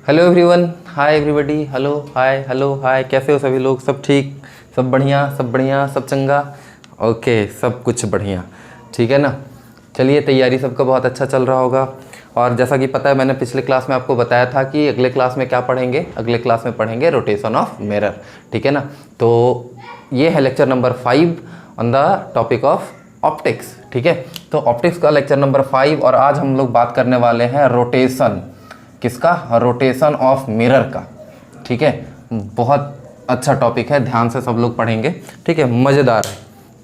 Hello everyone, hi everybody, hello hi, hello hi, कैसे हो सभी लोग? सब ठीक, सब बढ़िया, सब बढ़िया, सब चंगा, ओके, सब कुछ बढ़िया, ठीक है ना। चलिए, तैयारी सबका बहुत अच्छा चल रहा होगा। और जैसा कि पता है, मैंने पिछले क्लास में आपको बताया था कि अगले क्लास में क्या पढ़ेंगे। अगले क्लास में पढ़ेंगे रोटेशन ऑफ मिरर, ठीक है ना। तो ये है lecture number 5 on the topic of optics, ठीक है। तो ऑप्टिक्स का लेक्चर नंबर 5, और आज हम लोग बात करने वाले हैं रोटेशन किसका? रोटेशन ऑफ मिरर का, ठीक है। बहुत अच्छा टॉपिक है, ध्यान से सब लोग पढ़ेंगे, ठीक है। मज़ेदार है,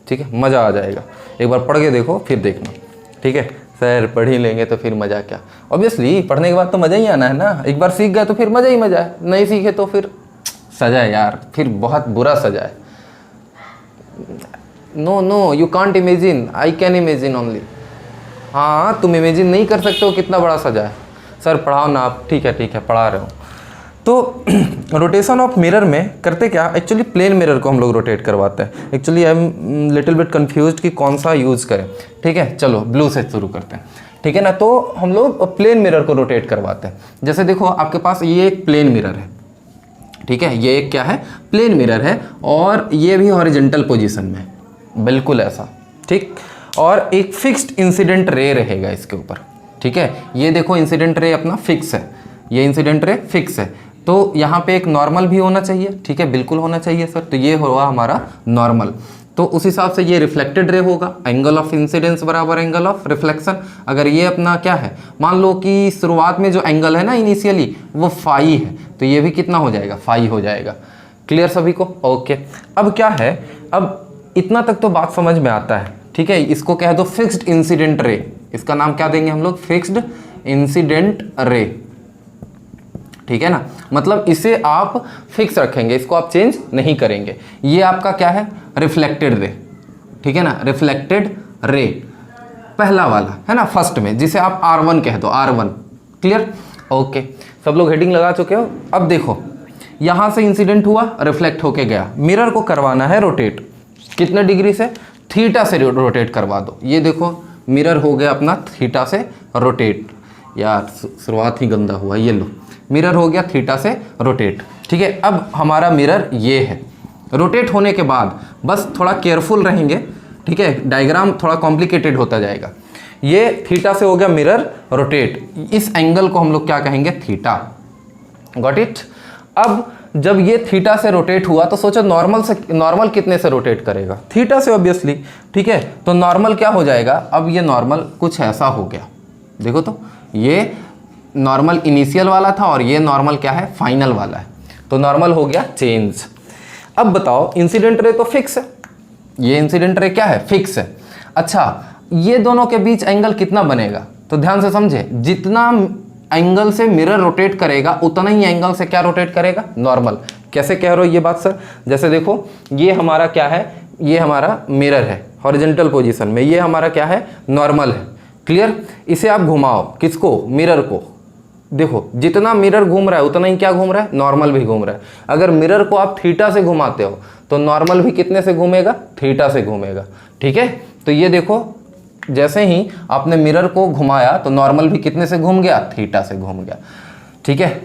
ठीक है, मज़ा आ जाएगा। एक बार पढ़ के देखो फिर देखना, ठीक है। सर पढ़ ही लेंगे तो फिर मज़ा क्या? ऑब्वियसली पढ़ने के बाद तो मज़ा ही आना है ना। एक बार सीख गए तो फिर मज़ा ही मज़ा है, नहीं सीखे तो फिर सजा है यार, फिर बहुत बुरा सजा है। No no, you can't imagine, I can imagine only. हाँ, तुम इमेजिन नहीं कर सकते हो कितना बड़ा सजा है। सर पढ़ाओ ना आप। ठीक है, पढ़ा रहे हो। तो रोटेशन ऑफ मिरर में करते क्या? एक्चुअली प्लेन मिरर को हम लोग रोटेट करवाते हैं। Actually I am little bit confused कि कौन सा यूज़ करें, ठीक है। चलो ब्लू से शुरू करते हैं, ठीक है ना। तो हम लोग प्लेन मिरर को रोटेट करवाते हैं। जैसे देखो, आपके पास ये एक प्लेन मिरर है, ठीक है। ये एक क्या है? प्लेन मिरर है, और ये भी हॉरिजेंटल पोजीशन में, बिल्कुल ऐसा, ठीक। और एक फिक्स्ड इंसिडेंट रे रहेगा इसके ऊपर, ठीक है। ये देखो, इंसिडेंट रे अपना फिक्स है, ये इंसिडेंट रे फिक्स है। तो यहाँ पे एक नॉर्मल भी होना चाहिए, ठीक है, बिल्कुल होना चाहिए सर। तो ये होगा हमारा नॉर्मल। तो उस हिसाब से ये रिफ्लेक्टेड रे होगा। एंगल ऑफ इंसिडेंस बराबर एंगल ऑफ रिफ्लेक्शन। अगर ये अपना क्या है, मान लो कि शुरुआत में जो एंगल है ना इनिशियली, वो फाई है, तो ये भी कितना हो जाएगा? फाई हो जाएगा। क्लियर सभी को? ओके। अब क्या है, अब इतना तक तो बात समझ में आता है, ठीक है। इसको कह दो फिक्स्ड इंसिडेंट रे। इसका नाम क्या देंगे हम लोग? फिक्स्ड इंसिडेंट रे, ठीक है ना। मतलब इसे आप फिक्स रखेंगे, इसको आप चेंज नहीं करेंगे। ये आपका क्या है? रिफ्लेक्टेड रे, ठीक है ना। रिफ्लेक्टेड रे पहला वाला है ना, फर्स्ट में, जिसे आप R1 कह दो, R1। क्लियर? ओके, सब लोग हेडिंग लगा चुके हो। अब देखो, यहां से इंसिडेंट हुआ, रिफ्लेक्ट होके गया। मिरर को करवाना है रोटेट, कितने डिग्री से? थीटा से रोटेट करवा दो। ये देखो, मिरर हो गया अपना थीटा से रोटेट। यार शुरुआत ही गंदा हुआ। ये लो, मिरर हो गया थीटा से रोटेट, ठीक है। अब हमारा मिरर ये है। रोटेट होने के बाद बस थोड़ा केयरफुल रहेंगे, ठीक है। डायग्राम थोड़ा कॉम्प्लिकेटेड होता जाएगा। ये थीटा से हो गया मिरर रोटेट। इस एंगल को हम लोग क्या कहेंगे? थीटा। Got it? अब जब ये थीटा से रोटेट हुआ तो सोचो नॉर्मल कितने से रोटेट करेगा? थीटा से ऑब्वियसली, ठीक है। तो नॉर्मल क्या हो जाएगा? अब ये नॉर्मल कुछ ऐसा हो गया, देखो तो, ये नॉर्मल इनिशियल वाला था और ये नॉर्मल क्या है? फाइनल वाला है। तो नॉर्मल हो गया चेंज। अब बताओ, इंसिडेंट रे तो फिक्स है, ये इंसिडेंट रे क्या है? फिक्स है। अच्छा, ये दोनों के बीच एंगल कितना बनेगा? तो ध्यान से समझे, जितना एंगल से मिरर रोटेट करेगा उतना ही एंगल से क्या रोटेट करेगा? नॉर्मल। कैसे कह रहे हो ये बात सर? जैसे देखो, ये हमारा क्या है? ये हमारा मिरर है हॉरिजॉन्टल पोजीशन में, ये हमारा क्या है? नॉर्मल है। क्लियर? इसे आप घुमाओ, किसको? मिरर को। देखो, जितना मिरर घूम रहा है उतना ही क्या घूम रहा है? नॉर्मल भी घूम रहा है। अगर मिरर को आप थीटा से घुमाते हो तो नॉर्मल भी कितने से घूमेगा? थीटा से घूमेगा, ठीक है। तो ये देखो, जैसे ही आपने मिरर को घुमाया तो नॉर्मल भी कितने से घूम गया? थीटा से घूम गया, ठीक है।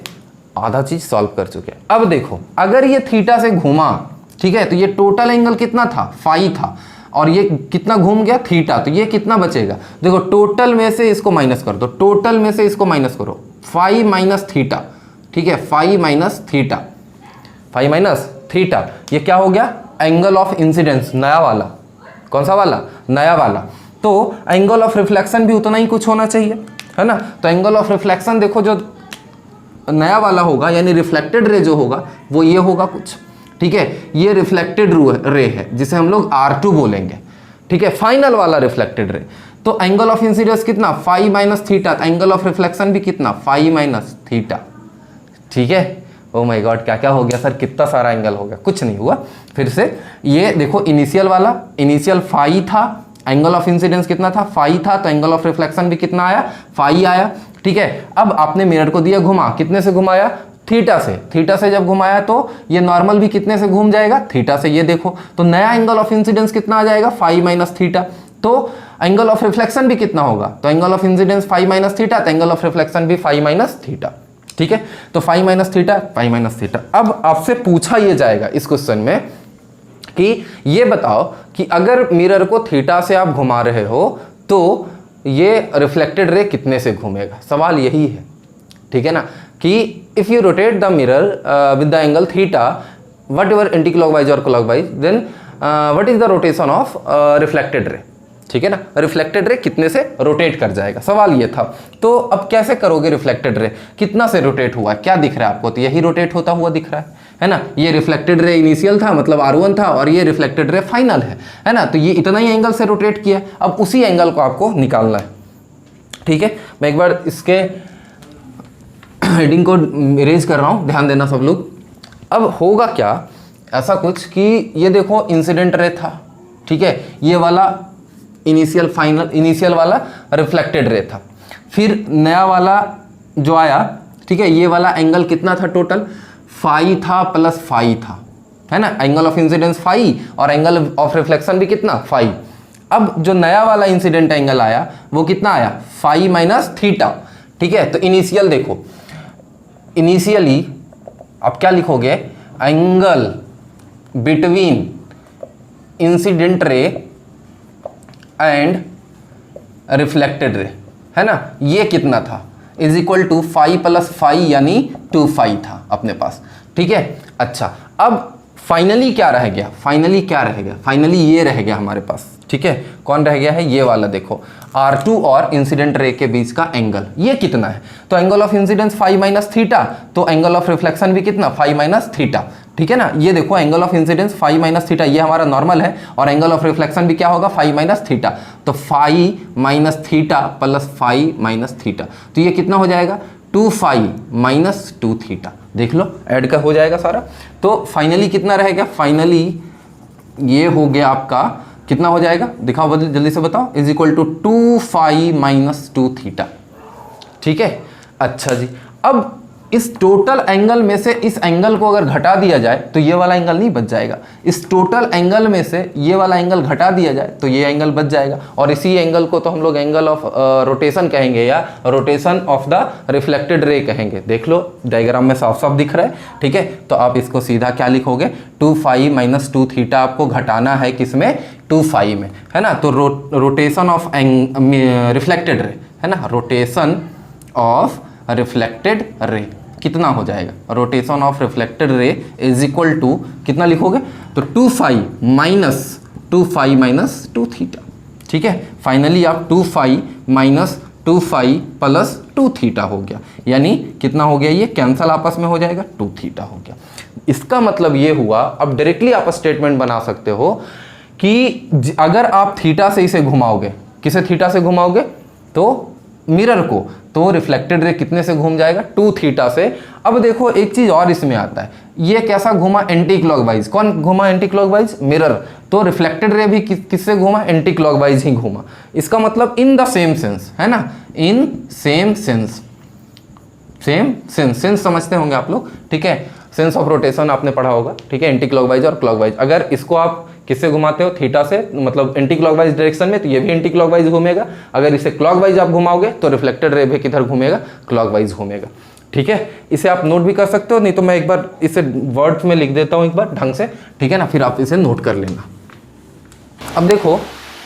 आधा चीज सॉल्व कर चुके हैं। अब देखो, अगर ये थीटा से घूमा, ठीक है, तो ये टोटल एंगल कितना था? फाई था। और ये कितना घूम गया? थीटा। तो ये कितना बचेगा? देखो, टोटल में से इसको माइनस कर दो, टोटल में से इसको माइनस करो, फाई माइनस थीटा, ठीक है। Phi minus theta, phi minus theta, ये क्या हो गया? एंगल ऑफ इंसिडेंस, नया वाला। कौन सा वाला? नया वाला। तो एंगल ऑफ रिफ्लेक्शन भी उतना ही कुछ होना चाहिए, है ना। तो एंगल ऑफ रिफ्लेक्शन देखो, जो नया वाला होगा यानी रिफ्लेक्टेड रे जो होगा वो ये होगा कुछ, ठीक है। ये रिफ्लेक्टेड रे है जिसे हम लोग R2 बोलेंगे, ठीक है, फाइनल वाला रिफ्लेक्टेड रे। तो एंगल ऑफ इंसिडेंस कितना? Phi minus theta. Angle of reflection भी कितना? फाई माइनस थीटा, ठीक है। ओ माय गॉड, क्या क्या हो गया सर? कितना सारा एंगल हो गया। कुछ नहीं हुआ, फिर से ये देखो, इनिशियल वाला, इनिशियल फाई था, एंगल ऑफ इंसिडेंस कितना था? फाई था। तो एंगल ऑफ रिफ्लेक्शन भी कितना आया? फाई आया, ठीक है। अब आपने मिरर को दिया घुमा, कितने से घुमाया? थीटा से। थीटा से जब घुमाया तो ये नॉर्मल भी कितने से घूम जाएगा? थीटा से। ये देखो, तो नया एंगल ऑफ इंसिडेंस कितना आ जाएगा? Phi minus theta. तो एंगल ऑफ रिफ्लेक्शन भी कितना होगा? तो angle of incidence phi minus theta, तो एंगल ऑफ रिफ्लेक्शन भी फाई माइनस थीटा। ठीक है। तो five minus theta, five minus theta. अब आपसे पूछा ये जाएगा इस क्वेश्चन में कि ये बताओ कि अगर मिरर को थीटा से आप घुमा रहे हो तो ये रिफ्लेक्टेड रे कितने से घूमेगा, सवाल यही है, ठीक है ना, कि if you rotate the mirror with the angle theta whatever anticlockwise or clockwise, then what is the rotation of reflected ray, ठीक है ना, रिफ्लेक्टेड रे कितने से रोटेट कर जाएगा, सवाल ये था। तो अब कैसे करोगे रिफ्लेक्टेड रे, कितना से रोटेट हुआ, क्या दिख रहा है आपको, तो यही रोटेट होता हुआ दिख रहा है ना। ये रिफ्लेक्टेड रे इनिशियल था मतलब R1 था और ये रिफ्लेक्टेड रे फाइनल है ना। तो ये इतना ही एंगल से रोटेट किया, अब उसी एंगल को आपको निकालना है, ठीक है। मैं एक बार इसके हेडिंग को इरेज कर रहा हूँ, ध्यान देना सब लोग। अब होगा क्या ऐसा कुछ कि ये देखो इंसिडेंट रे था, ठीक है, ये वाला इनिशियल वाला रिफ्लेक्टेड रे था, फिर नया वाला जो आया, ठीक है, ये वाला एंगल कितना था टोटल, फाई था प्लस फाई था, है ना, एंगल ऑफ इंसिडेंस फाई और एंगल ऑफ रिफ्लेक्शन भी कितना, फाई। अब जो नया वाला इंसिडेंट एंगल आया वो कितना आया, फाई माइनस थीटा, ठीक है। तो इनिशियल देखो, इनिशियली आप क्या लिखोगे, angle between incident ray and reflected ray, है ना, ये कितना था, is equal to phi plus phi यानी 2 फाई था अपने पास, ठीक है। अच्छा, अब फाइनली क्या रह गया, फाइनली ये रह गया हमारे पास, ठीक है। कौन रह गया है, ये वाला देखो, R2 और इंसिडेंट रे के बीच का एंगल, ये कितना है, तो angle of incidence phi minus theta, तो एंगल ऑफ रिफ्लेक्शन भी कितना, फाई माइनस थीटा, ठीक है ना। ये देखो angle of incidence phi minus theta, ये हमारा नॉर्मल है, और एंगल ऑफ रिफ्लेक्शन भी क्या होगा, फाई माइनस थीटा, तो phi minus theta plus phi minus theta, तो ये कितना हो जाएगा, 2 फाई माइनस 2 थीटा, देख लो ऐड का हो जाएगा सारा। तो फाइनली कितना रहेगा, फाइनली ये हो गया आपका, कितना हो जाएगा दिखाओ जल्दी से बताओ, is equal to 2 phi minus 2 theta, ठीक है। अच्छा जी, अब इस टोटल एंगल में से इस एंगल को अगर घटा दिया जाए तो ये वाला एंगल नहीं बच जाएगा, इस टोटल एंगल में से ये वाला एंगल घटा दिया जाए तो ये एंगल बच जाएगा, और इसी एंगल को तो हम लोग एंगल ऑफ रोटेशन कहेंगे या rotation of the reflected ray कहेंगे। देख लो डायग्राम में साफ साफ दिख रहा है, ठीक है। तो आप इसको सीधा क्या लिखोगे, 2 फाई माइनस 2 थीटा आपको घटाना है किसमें, 2 फाई में, है ना। तो रोटेशन ऑफ रिफ्लेक्टेड रे, है ना, रोटेशन ऑफ रिफ्लेक्टेड रे कितना हो जाएगा, rotation of reflected ray is equal to कितना लिखोगे, तो 2 फाई माइनस 2 थीटा, ठीक है। फाइनली आप 2 phi minus 2 phi plus 2 theta हो गया, यानी कितना हो गया, ये कैंसल आपस में हो जाएगा, 2 थीटा हो गया। इसका मतलब ये हुआ, अब डायरेक्टली आप स्टेटमेंट बना सकते हो कि अगर आप थीटा से इसे घुमाओगे, किसे थीटा से घुमाओगे, तो मिरर को, तो रिफ्लेक्टेड रे कितने से घूम जाएगा, 2 थीटा से। अब देखो एक चीज और इसमें आता है, ये कैसा घूमा, एंटी क्लॉकवाइज, कौन घूमा एंटी क्लॉकवाइज, मिरर, तो रिफ्लेक्टेड रे भी किससे घूमा, एंटी क्लॉकवाइज ही घूमा। इसका मतलब इन द सेम सेंस, है ना, इन सेम सेंस, सेंस समझते होंगे आप लोग, ठीक है। सेंस ऑफ रोटेशन आपने पढ़ा होगा, ठीक है, एंटी क्लॉकवाइज और क्लॉकवाइज। अगर इसको आप किससे घुमाते हो, थीटा से, मतलब एंटी क्लॉकवाइज डायरेक्शन में, तो ये भी एंटी क्लॉकवाइज घूमेगा। अगर इसे क्लॉकवाइज आप घुमाओगे तो रिफ्लेक्टेड रे भी किधर घूमेगा, क्लॉकवाइज घूमेगा, ठीक है। इसे आप नोट भी कर सकते हो, नहीं तो मैं एक बार इसे वर्ड्स में लिख देता हूँ एक बार ढंग से, ठीक है ना, फिर आप इसे नोट कर लेना। अब देखो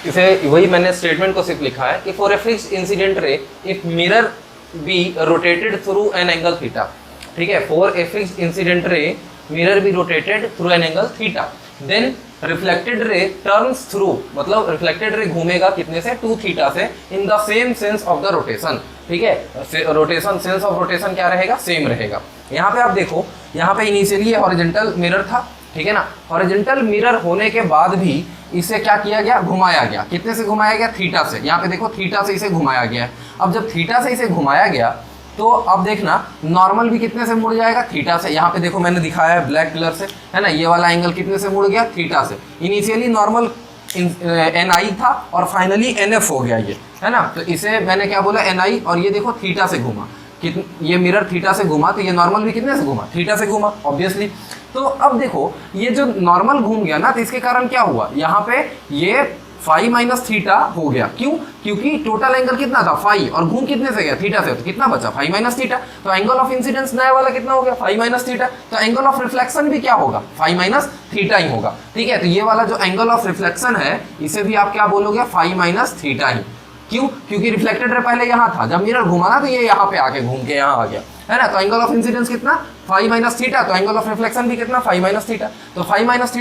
इसे वही मैंने स्टेटमेंट को सिर्फ लिखा है कि for a fixed incident ray if mirror be rotated through an angle theta, ठीक है, for a fixed incident ray mirror be rotated through an angle theta, then reflected ray turns through, मतलब reflected ray घूमेगा कितने से, 2 theta से, in the same sense of the rotation, ठीक है। Rotation, sense of rotation क्या रहेगा, same रहेगा। यहाँ पे आप देखो, यहाँ पे इनिशियली हॉरिजॉन्टल मिरर था, ठीक है ना, हॉरिजॉन्टल मिरर होने के बाद भी इसे क्या किया गया, घुमाया गया, कितने से घुमाया गया, थीटा से। यहाँ पे देखो थीटा से इसे घुमाया गया है। अब जब थीटा से इसे घुमाया गया तो अब देखना नॉर्मल भी कितने से मुड़ जाएगा, थीटा से। यहाँ पे देखो मैंने दिखाया है ब्लैक कलर से, है ना, ये वाला एंगल कितने से मुड़ गया, थीटा से। इनिशियली नॉर्मल NI था और फाइनली NF हो गया ये, है ना। तो इसे मैंने क्या बोला, NI, और ये देखो थीटा से घुमा, ये मिरर थीटा से घुमा, तो ये नॉर्मल भी कितने से घुमा, थीटा से घुमा ऑब्वियसली। तो अब देखो ये जो नॉर्मल घूम गया ना, तो इसके कारण क्या हुआ, यहाँ पे ये फाई माइनस थीटा हो गया। क्यों? क्योंकि टोटल एंगल कितना था फाई और घूम कितने से गया थीटा से, तो कितना बचा फाई माइनस थीटा। तो एंगल ऑफ इंसिडेंस नया वाला कितना हो गया फाई माइनस थीटा। तो एंगल ऑफ रिफ्लेक्शन भी क्या होगा फाई माइनस थीटा ही होगा। ठीक है, तो ये वाला जो एंगल ऑफ रिफ्लेक्शन है इसे भी आप क्या बोलोगे फाई माइनस थीटा ही। क्यों? क्योंकि रिफ्लेक्टेड रे पहले यहाँ था, जब मिरर घुमा ना तो ये यहाँ पे आके घूम के यहाँ आ गया है ना। तो एंगल ऑफ इंसिडेंस कितना फाई माइनस थीटा, तो एंगल ऑफ रिफ्लेक्शन भी कितना फाई माइनस थीटा। तो फाई माइनस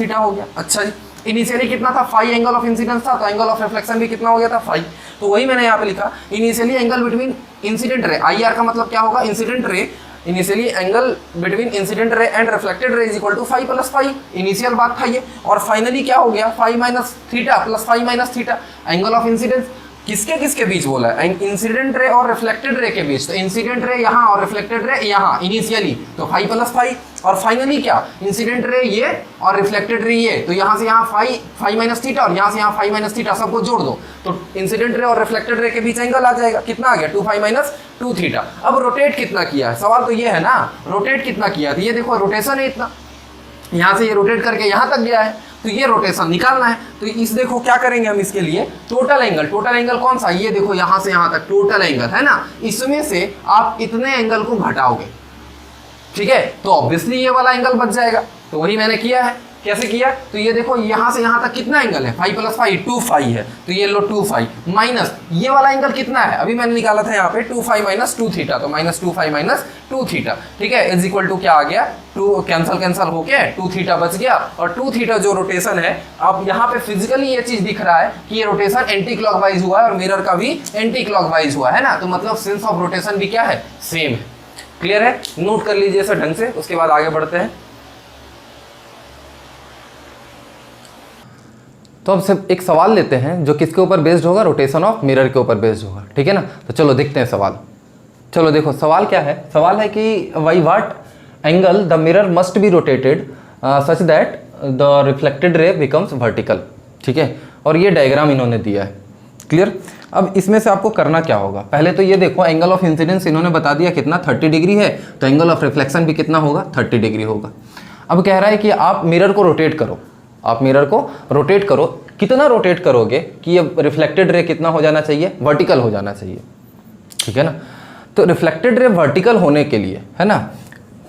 थीटा हो गया। अच्छा जी, इनिशियली कितना था फाई एंगल ऑफ इंसिडेंस था, तो एंगल ऑफ रिफ्लेक्शन भी कितना हो गया था फाई। तो वही मैंने यहाँ पे लिखा इनिशियली एंगल बिटवीन इंसिडेंट रे, आई आर का मतलब क्या होगा incident ray, initially angle between incident ray and reflected ray is equal to phi plus phi, initial बात था ये। और फाइनली क्या हो गया phi minus theta plus phi minus theta. Angle of incidence किसके किसके बीच बोला है, इंसिडेंट रे और रिफ्लेक्टेड रे के बीच। तो इंसिडेंट रे यहाँ और रिफ्लेक्टेड रे यहाँ इनिशियली, तो फाई प्लस फाई। और फाइनली क्या इंसिडेंट रे ये और रिफ्लेक्टेड रे ये, तो यहाँ से यहाँ फाई माइनस थीटा और यहाँ से यहाँ फाई माइनस थीटा, सबको जोड़ दो तो इंसिडेंट रे और रिफ्लेक्टेड रे के बीच एंगल आ जाएगा। कितना आ गया 2 फाई माइनस 2 थीटा। अब रोटेट कितना किया है, सवाल तो ये है ना, रोटेट कितना किया है। तो ये देखो रोटेशन है इतना, यहाँ से ये रोटेट करके यहाँ तक गया है, तो ये रोटेशन निकालना है। तो इस देखो क्या करेंगे हम इसके लिए टोटल एंगल कौन सा, ये देखो यहाँ से यहाँ तक टोटल एंगल है ना, इसमें से आप इतने एंगल को घटाओगे। ठीक है, तो ऑब्वियसली ये वाला एंगल बच जाएगा। तो वही मैंने किया है। कैसे किया, तो ये देखो यहाँ से यहाँ तक कितना एंगल है फाई प्लस फाई 2 फाई है, तो ये लो 2 फाई माइनस ये वाला एंगल कितना है, अभी मैंने निकाला था यहाँ पे 2 फाई माइनस 2 थीटा, तो माइनस 2 फाई माइनस 2 थीटा। ठीक है, इज इक्वल टू क्या आ गया 2 कैंसल होके 2 थीटा बच गया। और 2 थीटा जो रोटेशन है, अब यहाँ पे फिजिकली ये चीज दिख रहा है कि ये रोटेशन एंटी क्लॉकवाइज हुआ है और मिरर का भी एंटी क्लॉकवाइज हुआ है ना, तो मतलब सेंस ऑफ रोटेशन भी क्या है सेम है। क्लियर है, नोट कर लीजिए इसे ढंग से, उसके बाद आगे बढ़ते हैं। तो अब सिर्फ एक सवाल लेते हैं जो किसके ऊपर बेस्ड होगा, रोटेशन ऑफ मिरर के ऊपर बेस्ड होगा। ठीक है ना, तो चलो देखते हैं सवाल। चलो देखो सवाल क्या है, सवाल है कि why what angle the mirror must be rotated such that the reflected ray becomes vertical. ठीक है, और ये डायग्राम इन्होंने दिया है। क्लियर, अब इसमें से आपको करना क्या होगा, पहले तो ये देखो एंगल ऑफ इंसिडेंस इन्होंने बता दिया कितना 30 डिग्री है, तो एंगल ऑफ रिफ्लेक्शन भी कितना होगा 30 डिग्री होगा। अब कह रहा है कि आप मिरर को रोटेट करो, आप मिरर को रोटेट करो। कितना रोटेट करोगे कि ये रिफ्लेक्टेड रे कितना हो जाना चाहिए, वर्टिकल हो जाना चाहिए। ठीक है ना, तो रिफ्लेक्टेड रे वर्टिकल होने के लिए है ना,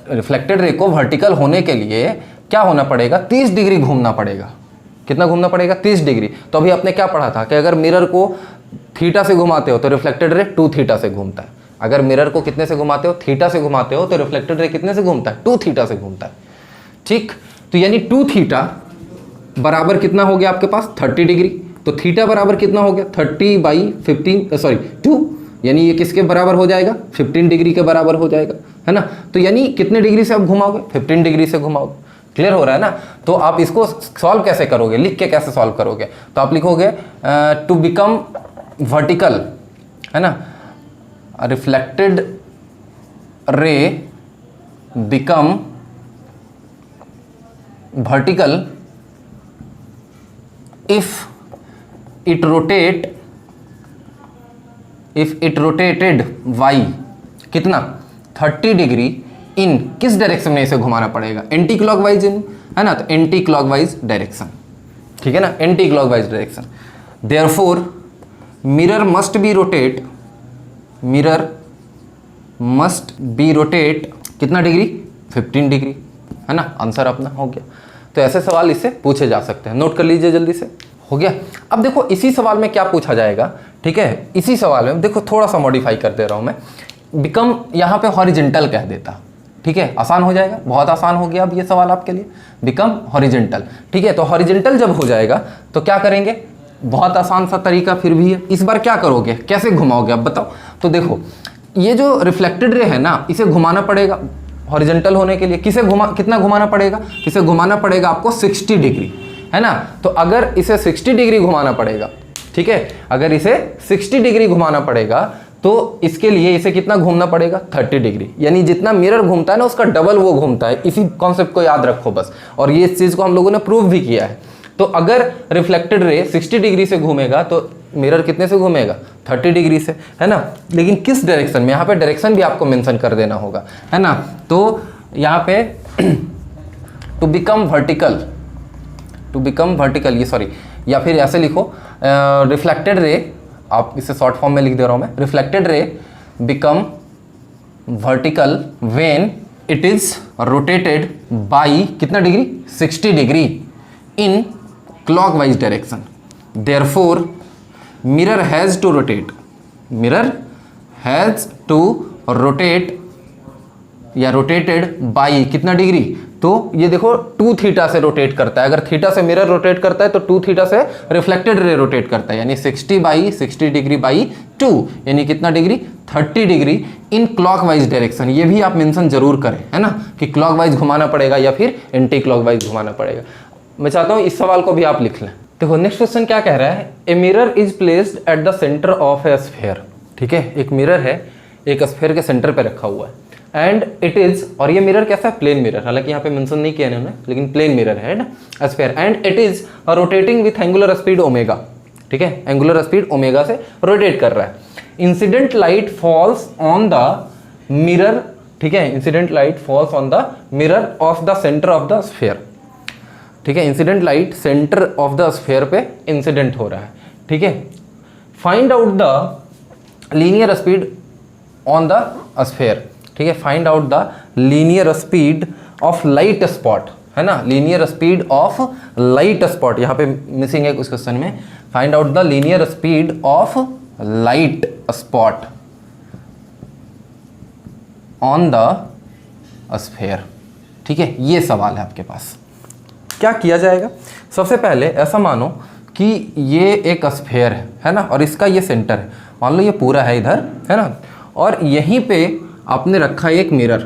रिफ्लेक्टेड रे को वर्टिकल होने के लिए क्या होना पड़ेगा 30 डिग्री घूमना पड़ेगा। कितना घूमना पड़ेगा 30 डिग्री। तो अभी आपने क्या पढ़ा था कि अगर मिरर को थीटा से घुमाते हो तो रिफ्लेक्टेड रे 2 थीटा से घूमता है। अगर मिरर को कितने से घुमाते हो थीटा से घुमाते हो तो रिफ्लेक्टेड रे कितने से घूमता है 2 थीटा से घूमता है। ठीक, तो यानी 2 थीटा बराबर कितना हो गया आपके पास 30 डिग्री। तो थीटा बराबर कितना हो गया 2, यानी ये किसके बराबर हो जाएगा 15 डिग्री के बराबर हो जाएगा है ना। तो यानी कितने डिग्री से आप घुमाओगे 15 डिग्री से घुमाओगे। क्लियर हो रहा है ना। तो आप इसको सॉल्व कैसे करोगे, लिख के कैसे सॉल्व करोगे, तो आप लिखोगे टू बिकम वर्टिकल है ना, reflected ray become vertical if it rotated y कितना 30 डिग्री इन किस डायरेक्शन में इसे घुमाना पड़ेगा, एंटी क्लॉकवाइज इन है ना, तो एंटी क्लॉकवाइज डायरेक्शन। ठीक है ना, anti clockwise direction. Therefore mirror must be rotate कितना डिग्री 15 डिग्री है ना। आंसर अपना हो गया। तो ऐसे सवाल इससे पूछे जा सकते हैं, नोट कर लीजिए जल्दी से। हो गया। अब देखो इसी सवाल में क्या पूछा जाएगा। ठीक है, इसी सवाल में देखो थोड़ा सा मॉडिफाई कर दे रहा हूँ मैं, बिकम यहाँ पे हॉरिजेंटल कह देता। ठीक है, आसान हो जाएगा, बहुत आसान हो गया अब ये सवाल आपके लिए, बिकम हॉरिजेंटल। ठीक है, तो हॉरिजेंटल जब हो जाएगा तो क्या करेंगे, बहुत आसान सा तरीका फिर भी है। इस बार क्या करोगे, कैसे घुमाओगे अब बताओ। तो देखो ये जो रिफ्लेक्टेड रे है ना, इसे घुमाना पड़ेगा हॉरिजेंटल होने के लिए। कितना घुमाना पड़ेगा, इसे घुमाना पड़ेगा आपको 60 डिग्री है ना। तो अगर इसे 60 डिग्री घुमाना पड़ेगा, ठीक है, अगर इसे 60 डिग्री घुमाना पड़ेगा तो इसके लिए इसे कितना घूमना पड़ेगा 30 डिग्री, यानी जितना मिरर घूमता है ना उसका डबल वो घूमता है। इसी कॉन्सेप्ट को याद रखो बस। और ये इस चीज़ को हम लोगों ने प्रूव भी किया है। तो अगर रिफ्लेक्टेड रे 60 डिग्री से घूमेगा तो मिरर कितने से घूमेगा 30 डिग्री से है ना। लेकिन किस डायरेक्शन में, यहाँ पे डायरेक्शन भी आपको मेंशन कर देना होगा है ना। तो यहाँ पे टू बिकम वर्टिकल, ये सॉरी, या फिर ऐसे लिखो रिफ्लेक्टेड रे, आप इसे शॉर्ट फॉर्म में लिख दे रहा हूँ मैं, reflected ray become vertical when it is rotated by कितना degree, 60 degree in clockwise direction. Therefore mirror has to rotate, mirror has to rotate या रोटेटेड बाई कितना डिग्री, तो ये देखो 2 थीटा से रोटेट करता है। अगर थीटा से मिरर रोटेट करता है तो 2 थीटा से रिफ्लेक्टेड रे रोटेट करता है, यानी 60 डिग्री बाई 2 यानी कितना degree, 30 degree in clockwise direction. ये भी आप मेंशन जरूर करें, है ना, कि क्लॉकवाइज घुमाना पड़ेगा या फिर एंटी क्लॉकवाइज घुमाना पड़ेगा। मैं चाहता हूँ इस सवाल को भी आप लिख लें। देखो नेक्स्ट क्वेश्चन क्या कह रहा है, a mirror is placed at the centre of A sphere. ठीक है, एक मिरर है, एक स्फीयर के सेंटर पे रखा हुआ है एंड इट इज, और ये मिरर कैसा है, प्लेन मिरर, हालांकि यहाँ पे मेंशन नहीं किया इन्होंने, लेकिन प्लेन मिरर है ना, sphere, and it is rotating with angular speed omega. ठीक है, एंगुलर स्पीड ओमेगा से रोटेट कर रहा है। Incident light falls on the mirror, ठीक है, incident light falls on the mirror of the centre of the sphere. ठीक है, incident light centre of the sphere पे इंसिडेंट हो रहा है। ठीक है, find out the linear speed on the sphere. ठीक है, find out the linear speed of light spot, है ना, linear speed of light spot यहाँ पे मिसिंग है उस क्वेश्चन में। Find out the linear speed of light spot on the sphere. ठीक है, ये सवाल है आपके पास। क्या किया जाएगा, सबसे पहले ऐसा मानो कि ये एक स्फीयर है ना, और इसका ये सेंटर है, मान लो ये पूरा है इधर, है ना, और यहीं पे आपने रखा है एक मिरर,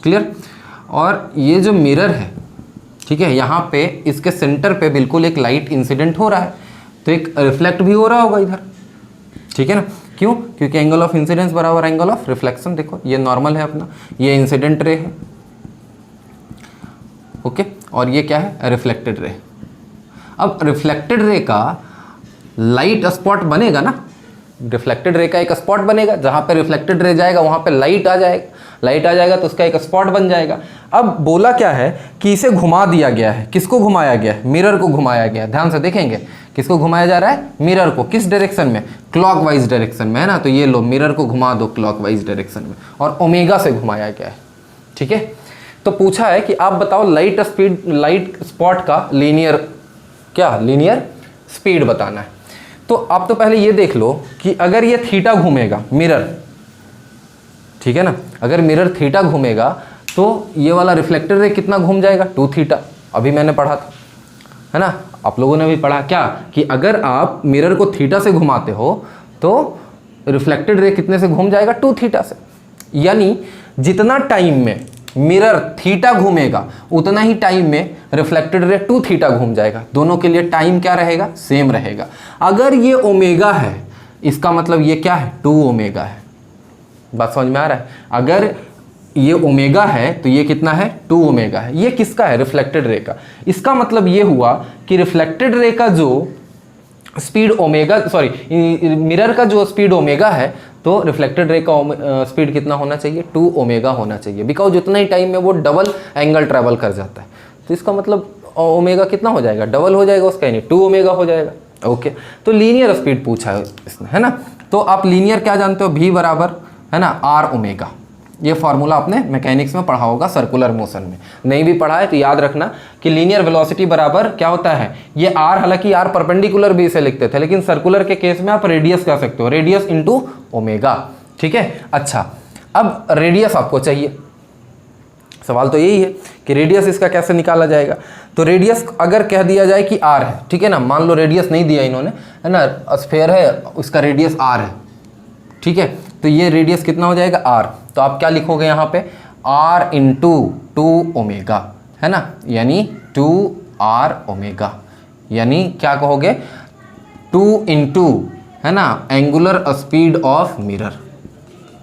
क्लियर, और ये जो मिरर है, ठीक है, यहाँ पे इसके सेंटर पे बिल्कुल एक लाइट इंसिडेंट हो रहा है, तो एक रिफ्लेक्ट भी हो रहा होगा इधर। ठीक है ना, क्यों, क्योंकि एंगल ऑफ इंसिडेंस बराबर एंगल ऑफ रिफ्लेक्शन। देखो ये नॉर्मल है अपना, ये इंसिडेंट रे है, ओके, और ये क्या है, रिफ्लेक्टेड रे। अब रिफ्लेक्टेड रे का लाइट स्पॉट बनेगा ना, रिफ्लेक्टेड रे का एक स्पॉट बनेगा, जहां पे रिफ्लेक्टेड रे जाएगा वहां पे लाइट आ जाएगा, लाइट आ जाएगा तो उसका एक स्पॉट बन जाएगा। अब बोला क्या है कि इसे घुमा दिया गया है, किसको घुमाया गया है, मिरर को घुमाया गया है। ध्यान से देखेंगे किसको घुमाया जा रहा है, मिरर को, किस डायरेक्शन में, क्लॉकवाइज डायरेक्शन में, है ना, तो ये लो मिरर को घुमा दो क्लॉकवाइज डायरेक्शन में, और ओमेगा से घुमाया गया है। ठीक है, तो पूछा है कि आप बताओ लाइट स्पीड, लाइट स्पॉट का लीनियर, क्या लीनियर स्पीड बताना है। तो आप तो पहले ये देख लो कि अगर ये थीटा घूमेगा मिरर, ठीक है ना, अगर मिरर थीटा घूमेगा तो ये वाला रिफ्लेक्टर रे कितना घूम जाएगा, 2 थीटा। अभी मैंने पढ़ा था, है ना, आप लोगों ने भी पढ़ा क्या, कि अगर आप मिरर को थीटा से घुमाते हो तो रिफ्लेक्टेड रे कितने से घूम जाएगा, 2 थीटा से। यानी जितना टाइम में मिरर थीटा घूमेगा उतना ही टाइम में रिफ्लेक्टेड रे 2 थीटा घूम जाएगा। दोनों के लिए टाइम क्या रहेगा, सेम रहेगा। अगर ये ओमेगा है इसका मतलब ये क्या है, 2 ओमेगा है। बात समझ में आ रहा है, अगर ये ओमेगा है तो ये कितना है, 2 ओमेगा है। ये किसका है, रिफ्लेक्टेड रे का। इसका मतलब ये हुआ कि रिफ्लेक्टेड रे का जो स्पीड ओमेगा, सॉरी मिरर का जो स्पीड ओमेगा है, तो रिफ्लेक्टेड रे का स्पीड कितना होना चाहिए, 2 ओमेगा होना चाहिए। बिकॉज जितना ही टाइम में वो डबल एंगल ट्रेवल कर जाता है, तो इसका मतलब ओमेगा कितना हो जाएगा, डबल हो जाएगा उसका, यानी 2 ओमेगा हो जाएगा। ओके, तो लीनियर स्पीड पूछा है इसने, है ना। तो आप लीनियर क्या जानते हो, v बराबर, है ना, आर ओमेगा। ये फार्मूला आपने मैकेनिक्स में पढ़ा होगा, सर्कुलर मोशन में। नहीं भी पढ़ा है तो याद रखना कि लीनियर वेलोसिटी बराबर क्या होता है, ये आर, हालांकि आर परपेंडिकुलर भी इसे लिखते थे, लेकिन सर्कुलर के केस में आप रेडियस कह सकते हो, रेडियस इंटू ओमेगा। ठीक है, अच्छा अब रेडियस आपको चाहिए, सवाल तो यही है कि रेडियस इसका कैसे निकाला जाएगा। तो रेडियस अगर कह दिया जाए कि आर है, ठीक है ना, मान लो रेडियस नहीं दिया इन्होंने, है ना, स्फीयर है उसका रेडियस आर है, ठीक है, तो ये रेडियस कितना हो जाएगा, आर। तो आप क्या लिखोगे यहाँ पे, आर इंटू 2 ओमेगा, है ना, यानी 2 आर ओमेगा, यानी क्या कहोगे, 2 इंटू, है ना, angular speed of mirror,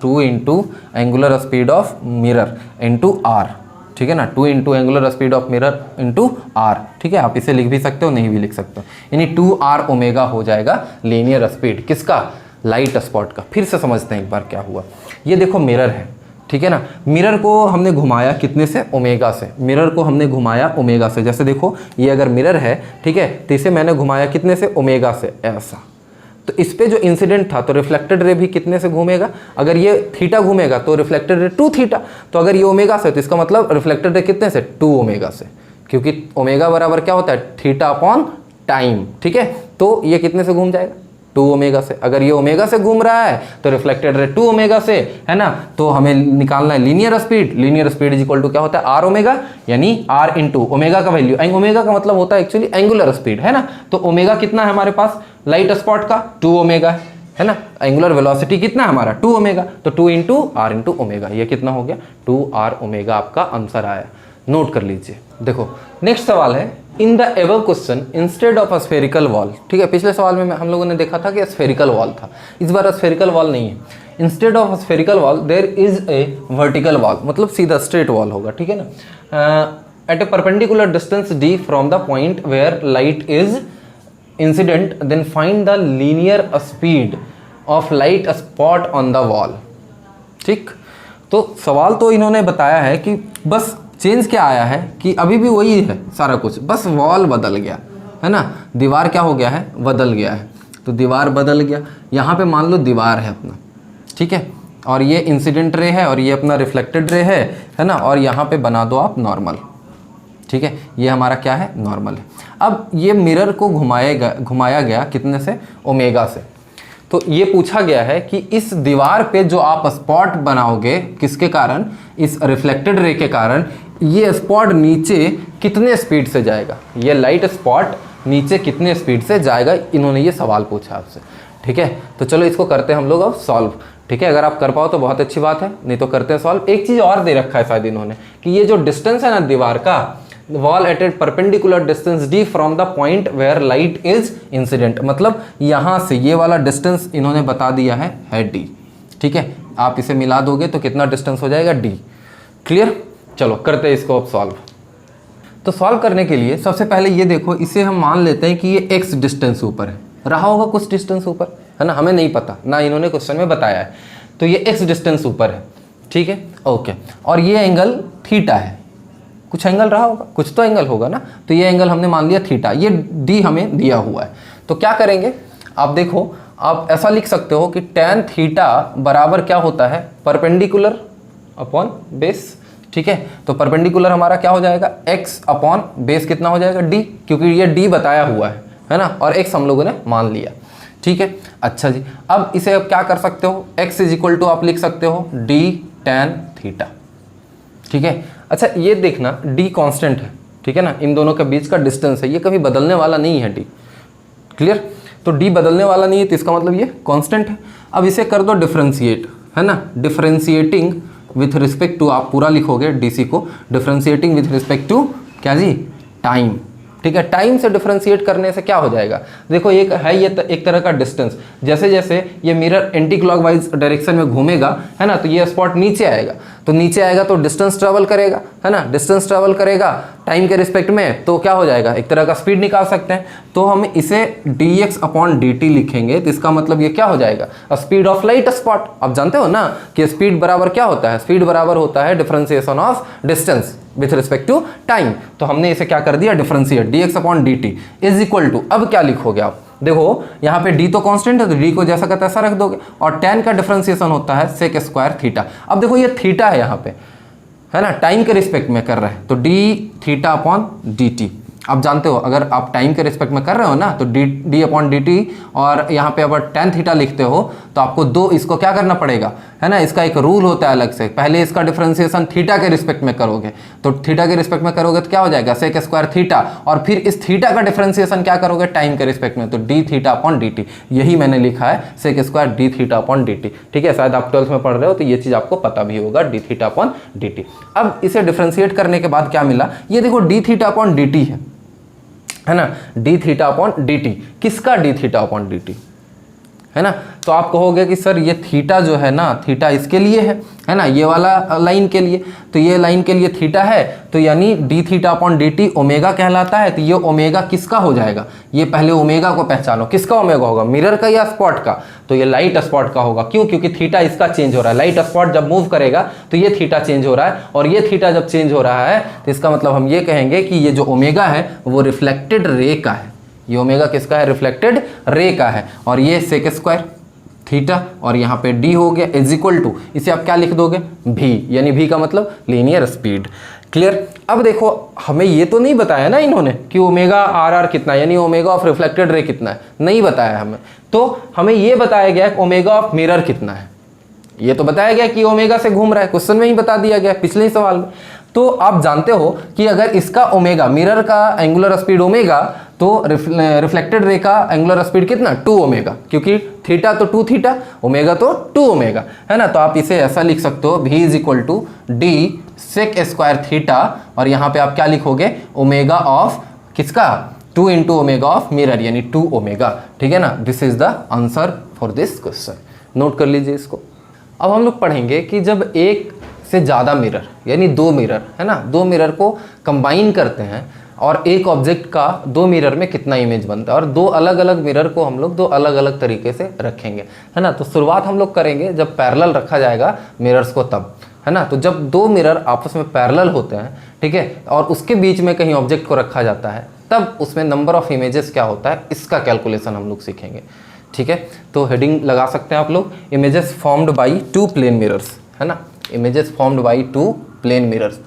2 into angular speed of mirror into R. ठीक है ना, 2 into angular speed of mirror into R. ठीक है, आप इसे लिख भी सकते हो, नहीं भी लिख सकते हो, यानी 2 आर ओमेगा हो जाएगा लीनियर स्पीड किसका, लाइट स्पॉट का। फिर से समझते हैं एक बार क्या हुआ। ये देखो मिरर है, ठीक है ना। मिरर को हमने घुमाया कितने से, ओमेगा से। मिरर को हमने घुमाया ओमेगा से। जैसे देखो ये अगर मिरर है, ठीक है, तो इसे मैंने घुमाया कितने से, ओमेगा से, ऐसा। तो इस पे जो इंसिडेंट था तो रिफ्लेक्टेड रे भी कितने से घूमेगा, अगर ये थीटा घूमेगा तो रिफ्लेक्टेड रे 2 थीटा। तो अगर ये ओमेगा से तो इसका मतलब रिफ्लेक्टेड रे कितने से, 2 ओमेगा से, क्योंकि ओमेगा बराबर क्या होता है, थीटा अपॉन टाइम। ठीक है, तो ये कितने से घूम जाएगा, 2 ओमेगा से। अगर ये ओमेगा से घूम रहा है तो रिफ्लेक्टेड रे 2 ओमेगा से, है ना। तो हमें निकालना है linear speed. Linear speed is equal to क्या होता है, आर ओमेगा, यानी आर इंटू ओमेगा का वैल्यू। ओमेगा का मतलब होता है एक्चुअली एंगुलर स्पीड, है ना। तो ओमेगा कितना है हमारे पास लाइट स्पॉट का, 2 ओमेगा है ना। एंगुलर वेलोसिटी कितना है हमारा, 2 ओमेगा। तो 2 इंटू आर इंटू ओमेगा, ये कितना हो गया, 2 आर ओमेगा आपका आंसर आया। नोट कर लीजिए। देखो नेक्स्ट सवाल है, in the ever question instead of a spherical wall. ठीक है, पिछले सवाल में हम लोगों ने देखा था कि स्फेरिकल वॉल था, इस बार स्फेरिकल वॉल नहीं है। Instead of spherical wall there is a vertical wall, मतलब सीधा स्ट्रेट वॉल होगा, ठीक है ना। At a perpendicular distance D from the point where light is incident, then find the linear speed of light spot on the wall. ठीक, तो सवाल तो इन्होंने बताया है कि बस चेंज क्या आया है कि अभी भी वही है सारा कुछ, बस वॉल बदल गया है ना। दीवार क्या हो गया है, बदल गया है। तो दीवार बदल गया, यहाँ पे मान लो दीवार है अपना, ठीक है, और ये इंसिडेंट रे है और ये अपना रिफ्लेक्टेड रे है ना। और यहाँ पे बना दो आप नॉर्मल, ठीक है, ये हमारा क्या है, नॉर्मल है। अब ये मिरर को घुमाया गया कितने से, ओमेगा से। तो ये पूछा गया है कि इस दीवार पे जो आप स्पॉट बनाओगे किसके कारण, इस रिफ्लेक्टेड रे के कारण, ये स्पॉट नीचे कितने स्पीड से जाएगा, ये लाइट स्पॉट नीचे कितने स्पीड से जाएगा, इन्होंने ये सवाल पूछा आपसे। ठीक है, तो चलो इसको करते हैं हम लोग अब सॉल्व। ठीक है, अगर आप कर पाओ तो बहुत अच्छी बात है, नहीं तो करते हैं सॉल्व। एक चीज़ और दे रखा है शायद इन्होंने कि ये जो डिस्टेंस है ना दीवार का, wall at a perpendicular distance D from the point where light is incident, मतलब यहाँ से ये वाला डिस्टेंस इन्होंने बता दिया है डी। ठीक है, आप इसे मिला दोगे तो कितना डिस्टेंस हो जाएगा, डी। क्लियर, चलो करते हैं इसको अब सॉल्व। तो सॉल्व करने के लिए सबसे पहले ये देखो, इसे हम मान लेते हैं कि ये एक्स डिस्टेंस ऊपर है, रहा होगा कुछ डिस्टेंस ऊपर, है ना, हमें नहीं पता ना, इन्होंने क्वेश्चन में बताया है। तो ये एक्स डिस्टेंस ऊपर है, ठीक है, ओके। और ये एंगल थीटा है, कुछ एंगल रहा होगा, कुछ तो एंगल होगा ना। तो ये एंगल हमने मान लिया थीटा, ये डी हमें दिया हुआ है। तो क्या करेंगे, आप देखो, आप ऐसा लिख सकते हो कि tan थीटा बराबर क्या होता है, परपेंडिकुलर अपॉन बेस। ठीक है, तो परपेंडिकुलर हमारा क्या हो जाएगा, x अपॉन बेस कितना हो जाएगा, d, क्योंकि ये d बताया हुआ है ना, और x हम लोगों ने मान लिया। ठीक है, अच्छा जी, अब इसे अब क्या कर सकते हो, x इज इक्वल टू आप लिख सकते हो d tan थीटा। ठीक है, अच्छा ये देखना d कांस्टेंट है, ठीक है ना, इन दोनों के बीच का डिस्टेंस है, ये कभी बदलने वाला नहीं है d। क्लियर, तो d बदलने वाला नहीं है तो इसका मतलब ये कांस्टेंट है। अब इसे कर दो डिफरेंशिएट, है ना, डिफरेंशिएटिंग विथ रिस्पेक्ट टू, आप पूरा लिखोगे डीसी को, डिफरेंशिएटिंग विथ रिस्पेक्ट टू क्या जी, टाइम। ठीक है, टाइम से डिफरेंशिएट करने से क्या हो जाएगा, देखो एक है ये एक तरह का डिस्टेंस, जैसे जैसे ये मिरर एंटी क्लॉकवाइज डायरेक्शन में घूमेगा, है ना, तो ये स्पॉट नीचे आएगा, तो नीचे आएगा तो डिस्टेंस ट्रेवल करेगा, है ना, डिस्टेंस ट्रेवल करेगा टाइम के रिस्पेक्ट में, तो क्या हो जाएगा, एक तरह का स्पीड निकाल सकते हैं। तो हम इसे dx अपॉन dt लिखेंगे, तो इसका मतलब ये क्या हो जाएगा, स्पीड ऑफ लाइट स्पॉट। आप जानते हो ना कि स्पीड बराबर क्या होता है, स्पीड बराबर होता है differentiation of distance with respect to time. तो हमने इसे क्या कर दिया, differentiate, dx upon dt is equal to, अब क्या लिखोगे आप, देखो यहाँ पे d तो कांस्टेंट है तो d को जैसा का तैसा रख दोगे, और tan का डिफरेंशिएशन होता है सेक स्क्वायर थीटा। अब देखो ये थीटा है यहाँ पे, है ना, टाइम के रिस्पेक्ट में कर रहे हैं, तो d थीटा अपॉन dt। आप जानते हो अगर आप टाइम के रिस्पेक्ट में कर रहे हो ना तो d अपॉन dt, और यहाँ पे अगर tan थीटा लिखते हो तो आपको दो इसको क्या करना पड़ेगा, है ना, इसका एक रूल होता है अलग से, पहले इसका डिफरेंशिएशन थीटा के रिस्पेक्ट में करोगे, तो थीटा के रिस्पेक्ट में करोगे तो क्या हो जाएगा, सेक स्क्वायर थीटा, और फिर इस थीटा का डिफरेंशिएशन क्या करोगे, टाइम के रिस्पेक्ट में, तो d थीटा अपॉन dt। यही मैंने लिखा है sec square d theta upon dt। ठीक है, शायद आप 12th में पढ़ रहे हो तो ये चीज़ आपको पता भी होगा, d थीटा अपॉन dt। अब इसे डिफरेंशिएट करने के बाद क्या मिला, ये देखो d थीटा अपॉन dt है ना, d थीटा अपॉन dt, किसका d थीटा अपॉन dt, है ना। तो आप कहोगे कि सर ये थीटा जो है ना, थीटा इसके लिए है ना, ये वाला लाइन के लिए, तो ये लाइन के लिए थीटा है, तो यानी D theta upon D T omega कहलाता है। तो ये ओमेगा किसका हो जाएगा, ये पहले ओमेगा को पहचानो, किसका ओमेगा होगा, मिरर का या स्पॉट का, तो ये लाइट स्पॉट का होगा। क्यों, क्योंकि थीटा इसका चेंज हो रहा है, लाइट स्पॉट जब मूव करेगा तो ये थीटा चेंज हो रहा है, और ये थीटा जब चेंज हो रहा है तो इसका मतलब हम ये कहेंगे कि ये जो ओमेगा है वो रिफ्लेक्टेड रे का है। ये ओमेगा किसका है, रिफ्लेक्टेड रे का है। और ये सेक स्क्वायर थीटा और यहाँ पे डी हो गया इज इक्वल टू, इसे आप क्या लिख दोगे, भी, यानी भी का मतलब लीनियर स्पीड। क्लियर। अब देखो हमें ये तो नहीं बताया ना इन्होंने कि ओमेगा आर आर कितना है, यानी ओमेगा ऑफ रिफ्लेक्टेड रे कितना है, नहीं बताया हमें। तो हमें ये बताया गया कि ओमेगा ऑफ मिरर कितना है, ये तो बताया गया कि ओमेगा से घूम रहा है, क्वेश्चन में ही बता दिया गया पिछले ही सवाल में। तो आप जानते हो कि अगर इसका ओमेगा, मिरर का एंगुलर स्पीड ओमेगा, तो रिफ्लेक्टेड रे का एंगुलर स्पीड कितना, 2 ओमेगा, क्योंकि थीटा तो 2 थीटा, ओमेगा तो 2 ओमेगा, है ना। तो आप इसे ऐसा लिख सकते हो, v is equal to D sec square theta, और यहाँ पे आप क्या लिखोगे, ओमेगा ऑफ किसका, 2 इंटू ओमेगा ऑफ मिरर, यानी 2 ओमेगा। ठीक है ना। This is the answer for this question, note कर लीजिए इसको। अब हम लोग पढ़ेंगे कि जब एक से ज़्यादा मिरर, यानी 2 मिरर, है ना, 2 मिरर को कंबाइन करते हैं और एक ऑब्जेक्ट का 2 मिरर में कितना इमेज बनता है, और 2 अलग अलग मिरर को हम लोग 2 अलग अलग तरीके से रखेंगे, है ना। तो शुरुआत हम लोग करेंगे जब पैरेलल रखा जाएगा मिरर्स को तब, है ना। तो जब 2 मिरर आपस में पैरेलल होते हैं, ठीक है, और उसके बीच में कहीं ऑब्जेक्ट को रखा जाता है, तब उसमें नंबर ऑफ इमेजेस क्या होता है, इसका कैलकुलेशन हम लोग सीखेंगे। ठीक है, तो हेडिंग लगा सकते हैं आप लोग, images formed by 2 plane mirrors, है ना, images formed by 2 plane mirrors.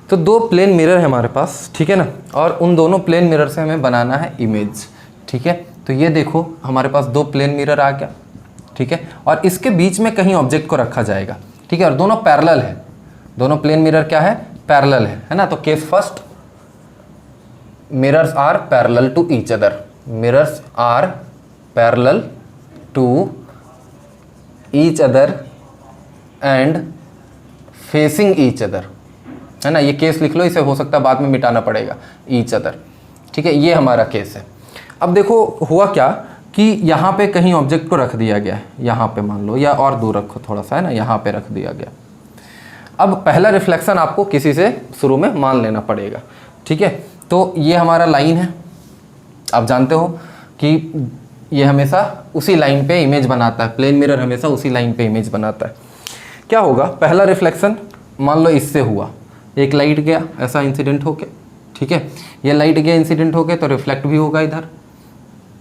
तो 2 प्लेन मिरर है हमारे पास, ठीक है ना, और उन दोनों प्लेन मिरर से हमें बनाना है इमेज। ठीक है, तो ये देखो हमारे पास 2 प्लेन मिरर आ गया, ठीक है, और इसके बीच में कहीं ऑब्जेक्ट को रखा जाएगा, ठीक है, और दोनों पैरेलल है, दोनों प्लेन मिरर क्या है, पैरेलल है ना। तो case first, mirrors are parallel to each other, mirrors are parallel to each other and facing each other, है ना। ये केस लिख लो, इसे हो सकता है बाद में मिटाना पड़ेगा, ईच अदर। ठीक है, ये हमारा केस है। अब देखो हुआ क्या कि यहाँ पे कहीं ऑब्जेक्ट को रख दिया गया है, यहाँ पे मान लो, या और दूर रखो थोड़ा सा, है ना, यहाँ पे रख दिया गया। अब पहला रिफ्लेक्शन आपको किसी से शुरू में मान लेना पड़ेगा। ठीक है, तो ये हमारा लाइन है, आप जानते हो कि ये हमेशा उसी लाइन पे इमेज बनाता है, प्लेन मिरर हमेशा उसी लाइन पे इमेज बनाता है। क्या होगा, पहला रिफ्लेक्शन मान लो इससे हुआ, एक लाइट गया ऐसा इंसिडेंट होके, ठीक है, ये लाइट गया इंसिडेंट होके, तो रिफ्लेक्ट भी होगा इधर,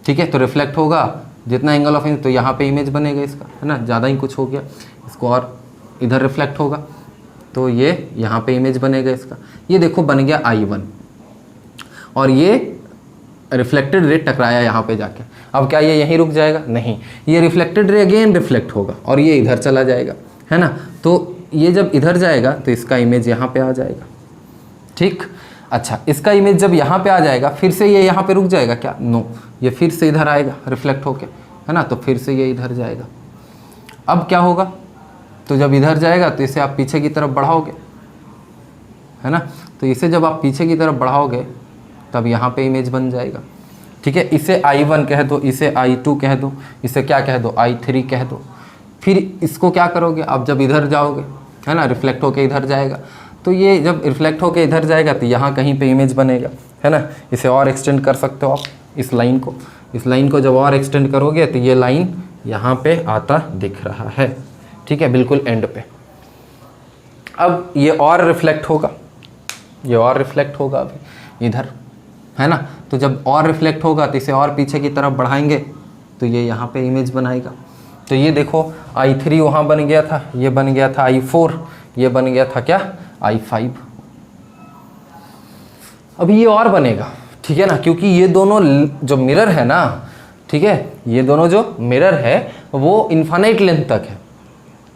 ठीक है, तो रिफ्लेक्ट होगा जितना एंगल ऑफ तो यहाँ पे इमेज बनेगा इसका, है ना, ज़्यादा ही कुछ हो गया इसको, और इधर रिफ्लेक्ट होगा तो ये यहाँ पे इमेज बनेगा इसका। ये देखो बन गया I1, और ये रिफ्लेक्टेड रे टकराया यहाँ पे जाके। अब क्या ये यहीं रुक जाएगा, नहीं, ये रिफ्लेक्टेड रे अगेन रिफ्लेक्ट होगा और ये इधर चला जाएगा, है ना। तो ये जब इधर जाएगा तो इसका इमेज यहाँ पे आ जाएगा, ठीक। अच्छा, इसका इमेज जब यहाँ पे आ जाएगा, फिर से ये यहाँ पे रुक जाएगा क्या, नो, ये फिर से इधर आएगा रिफ्लेक्ट होके, है ना, तो फिर से ये इधर जाएगा। अब क्या होगा, तो जब इधर जाएगा तो इसे आप पीछे की तरफ बढ़ाओगे, है ना, तो इसे जब आप पीछे की तरफ बढ़ाओगे तब यहाँ पे इमेज बन जाएगा, ठीक है। इसे I1 कह दो, इसे I2 कह दो, इसे क्या कह दो, I3 कह दो। फिर इसको क्या करोगे, आप जब इधर जाओगे, है ना, रिफ्लेक्ट होके इधर जाएगा, तो ये जब रिफ्लेक्ट होके इधर जाएगा तो यहाँ कहीं पे इमेज बनेगा, है ना। इसे और एक्सटेंड कर सकते हो आप, इस लाइन को, इस लाइन को जब और एक्सटेंड करोगे तो ये लाइन यहाँ पे आता दिख रहा है, ठीक है, बिल्कुल एंड पे। अब ये और रिफ्लेक्ट होगा, ये और रिफ्लेक्ट होगा अभी इधर, है ना। तो जब और रिफ्लेक्ट होगा तो इसे और पीछे की तरफ बढ़ाएंगे तो ये यहाँ पे इमेज बनाएगा। तो ये देखो I3 वहाँ बन गया था, ये बन गया था I4, ये बन गया था क्या, I5। अब ये और बनेगा, ठीक है ना, क्योंकि ये दोनों जो मिरर है ना, ठीक है, ये दोनों जो मिरर है वो इन्फानाइट लेंथ तक है,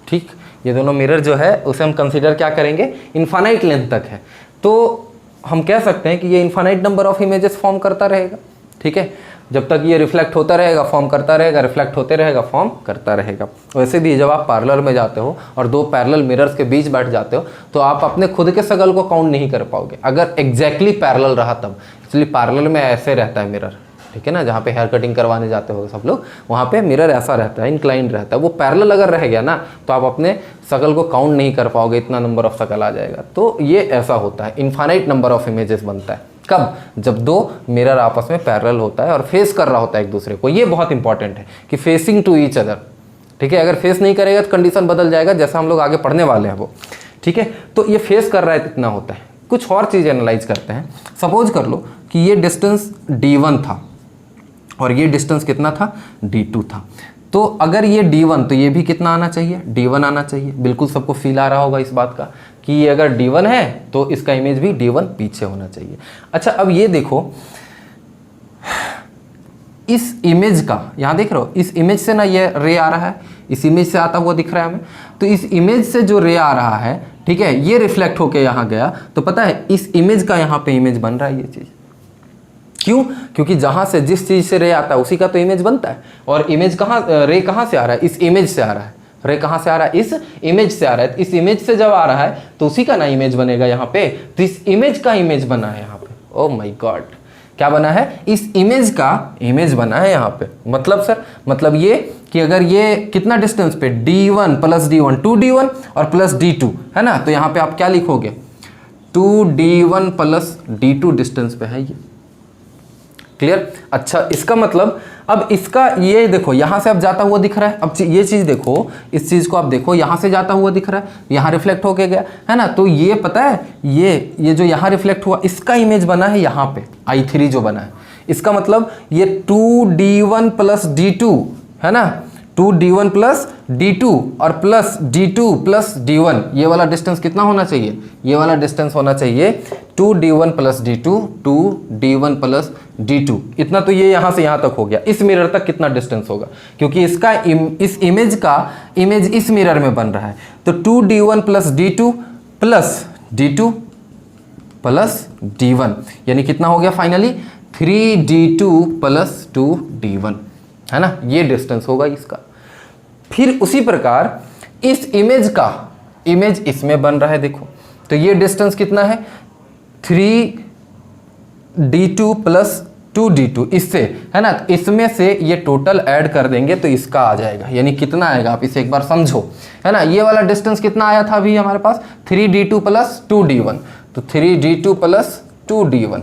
ठीक, ये दोनों मिरर जो है उसे हम कंसिडर क्या करेंगे, इन्फानाइट लेंथ तक है, तो हम कह सकते हैं कि ये infinite number of images form करता रहेगा। ठीक है, जब तक ये रिफ्लेक्ट होता रहेगा फॉर्म करता रहेगा, रिफ्लेक्ट होते रहेगा फॉर्म करता रहेगा। वैसे भी जब आप पार्लर में जाते हो और दो पैरेलल मिरर्स के बीच बैठ जाते हो तो आप अपने खुद के शक्ल को काउंट नहीं कर पाओगे अगर एग्जैक्टली पैरेलल रहा तब। इसलिए पार्लर में ऐसे रहता है मिरर, ठीक है ना, जहाँ पे हेयर कटिंग करवाने जाते हो सब लोग, वहाँ पे मिरर ऐसा रहता है, इंक्लाइंड रहता है। वो पैरेलल अगर रह गया ना तो आप अपने शक्ल को काउंट नहीं कर पाओगे, इतना नंबर ऑफ शक्ल आ जाएगा। तो ये ऐसा होता है, इन्फानाइट नंबर ऑफ इमेजेस बनता है। कब? जब दो मिरर आपस में पैरेलल होता है और फेस कर रहा होता है एक दूसरे को। ये बहुत इंपॉर्टेंट है कि फेसिंग टू ईच अदर। ठीक है, अगर फेस नहीं करेगा तो कंडीशन बदल जाएगा, जैसा हम लोग आगे पढ़ने वाले हैं वो। ठीक है, तो ये फेस कर रहा है कितना होता है। कुछ और चीज़ एनालाइज करते हैं। सपोज कर लो कि ये डिस्टेंस D1 था और ये डिस्टेंस कितना था, D2 था। तो अगर ये D1 तो ये भी कितना आना चाहिए, D1 आना चाहिए। बिल्कुल सबको फील आ रहा होगा इस बात का कि ये अगर D1 है तो इसका इमेज भी D1 पीछे होना चाहिए। अच्छा, अब ये देखो इस इमेज का, यहाँ देख रहे हो, इस इमेज से ना ये रे आ रहा है, इस इमेज से आता हुआ दिख रहा है हमें। तो इस इमेज से जो रे आ रहा है, ठीक है, ये रिफ्लेक्ट होके यहाँ गया, तो पता है इस इमेज का यहाँ पे इमेज बन रहा है ये चीज़। क्यों? क्योंकि जहाँ से जिस चीज़ से रे आता है उसी का तो इमेज बनता है। और इमेज कहाँ, रे कहाँ से आ रहा है, इस इमेज से आ रहा है। रे कहाँ से आ रहा है, इस इमेज से आ रहा है। इस इमेज से जब आ रहा है तो उसी का ना इमेज बनेगा यहाँ पे। तो इस इमेज का इमेज बना है यहाँ पे। ओह माय गॉड, क्या बना है, इस इमेज का इमेज बना है यहाँ पे। मतलब सर, मतलब ये कि अगर ये कितना डिस्टेंस पे, D1 प्लस D1 2D1 और प्लस D2 है ना, तो यहाँ पे आप क्या लिखोगे, 2D1 प्लस D2 डिस्टेंस पे है ये। क्लियर? अच्छा, इसका मतलब अब इसका ये देखो यहाँ से अब जाता हुआ दिख रहा है। अब ये चीज़ देखो, इस चीज़ को आप देखो, यहाँ से जाता हुआ दिख रहा है, यहाँ रिफ्लेक्ट होके गया है ना। तो ये पता है ये जो यहाँ रिफ्लेक्ट हुआ इसका इमेज बना है यहाँ पे, I3 जो बना है। इसका मतलब ये 2D1 प्लस D2 है ना, 2D1 प्लस D2 और प्लस D2 प्लस D1, ये वाला डिस्टेंस कितना होना चाहिए, ये वाला डिस्टेंस होना चाहिए 2D1 plus D2, 2D1 plus D2। इतना तो ये यहाँ से यहाँ तक हो गया। इस मिरर तक कितना डिस्टेंस होगा, क्योंकि इसका इस इमेज का इमेज इस मिरर में बन रहा है। तो 2D1 plus D2 plus D2 plus D1, यानी कितना हो गया फाइनली 3D2 प्लस 2D1, है ना। ये डिस्टेंस होगा इसका। फिर उसी प्रकार इस इमेज का इमेज इसमें बन रहा है, देखो, तो ये डिस्टेंस कितना है 3D2 प्लस 2D2, इससे है ना। इसमें से ये टोटल ऐड कर देंगे तो इसका आ जाएगा, यानी कितना आएगा आप इसे एक बार समझो, है ना। ये वाला डिस्टेंस कितना आया था अभी हमारे पास 3D2 प्लस 2D1, तो 3D2 प्लस 2D1।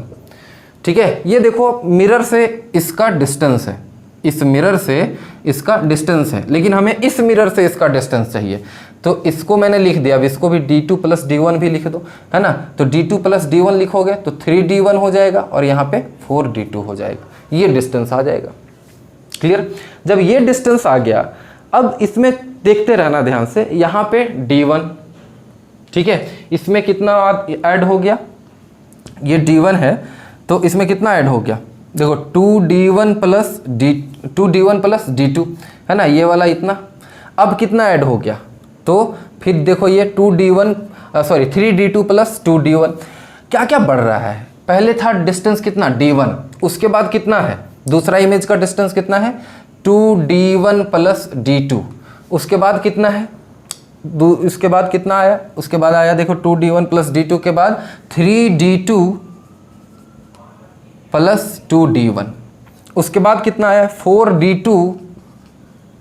ठीक है, ये देखो मिरर से इसका डिस्टेंस है, इस मिरर से इसका डिस्टेंस है, लेकिन हमें इस मिरर से इसका डिस्टेंस चाहिए। तो इसको मैंने लिख दिया, अब इसको भी D2 प्लस D1 भी लिख दो, है ना। तो D2 प्लस D1 लिखोगे तो 3D1 हो जाएगा और यहाँ पे 4D2 हो जाएगा। ये डिस्टेंस आ जाएगा। क्लियर? जब ये डिस्टेंस आ गया, अब इसमें देखते रहना ध्यान से, यहाँ पे D1, ठीक है, इसमें कितना ऐड हो गया, ये D1 है तो इसमें कितना ऐड हो गया, देखो 2D1 प्लस D2 है ना, ये वाला इतना। अब कितना ऐड हो गया, तो फिर देखो ये 3D2 प्लस 2D1, क्या क्या बढ़ रहा है। पहले था डिस्टेंस कितना D1, उसके बाद कितना है दूसरा इमेज का डिस्टेंस कितना है 2D1 प्लस D2, उसके बाद कितना है, उसके बाद कितना आया, उसके बाद आया देखो 2D1 प्लस D2 के बाद 3D2 प्लस 2D1, उसके बाद कितना आया 4D2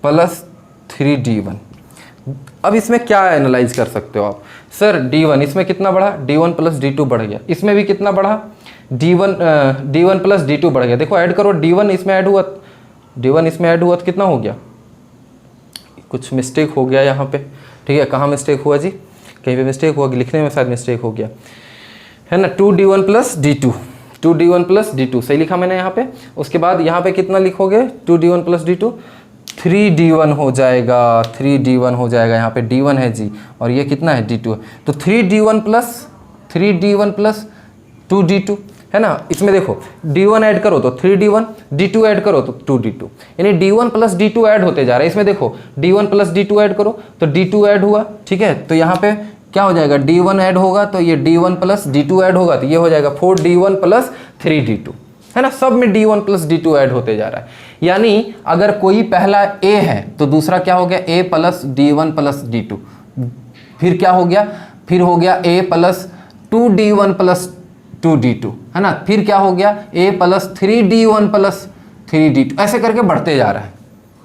प्लस 3D1। अब इसमें क्या एनालाइज कर सकते हो आप, सर D1 इसमें कितना बढ़ा, D1 प्लस D2 बढ़ गया, इसमें भी कितना बढ़ा D1 प्लस D2 बढ़ गया। देखो ऐड करो, D1 इसमें ऐड हुआ, D1 इसमें ऐड हुआ तो कितना हो गया, कुछ मिस्टेक हो गया यहाँ पे, ठीक है, कहाँ मिस्टेक हुआ जी, कहीं पे मिस्टेक हुआ, लिखने में शायद मिस्टेक हो गया, है ना। 2D1 plus D2, 2D1 plus D2 सही लिखा मैंने यहाँ पे। उसके बाद यहाँ पे कितना लिखोगे 2D1 प्लस D2, 3D1 हो जाएगा, 3D1 हो जाएगा, यहाँ पे D1 है जी और ये कितना है D2 है, तो 3D1 प्लस 2D2 है ना। इसमें देखो D1 ऐड करो तो 3D1, D2 ऐड करो तो 2D2, यानी D1 प्लस D2 ऐड होते जा रहा है। इसमें देखो D1 प्लस D2 ऐड करो तो D2 ऐड हुआ, ठीक है। तो यहाँ पे क्या हो जाएगा, D1 ऐड होगा तो ये D1 प्लस D2 ऐड होगा तो ये हो जाएगा 4D1 प्लस 3D2, है ना। सब में D1 प्लस D2 ऐड होते जा रहा है। यानी अगर कोई पहला A है तो दूसरा क्या हो गया, A plus D1 plus D2, फिर क्या हो गया, फिर हो गया A plus 2D1 plus 2D2, है ना। फिर क्या हो गया, A plus 3D1 plus 3D2, ऐसे करके बढ़ते जा रहा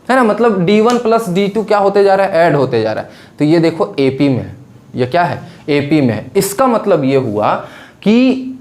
है ना। मतलब D1 प्लस D2 क्या होते जा रहा है, ऐड होते जा रहा है। तो ये देखो AP में है, ये क्या है, AP में है। इसका मतलब ये हुआ कि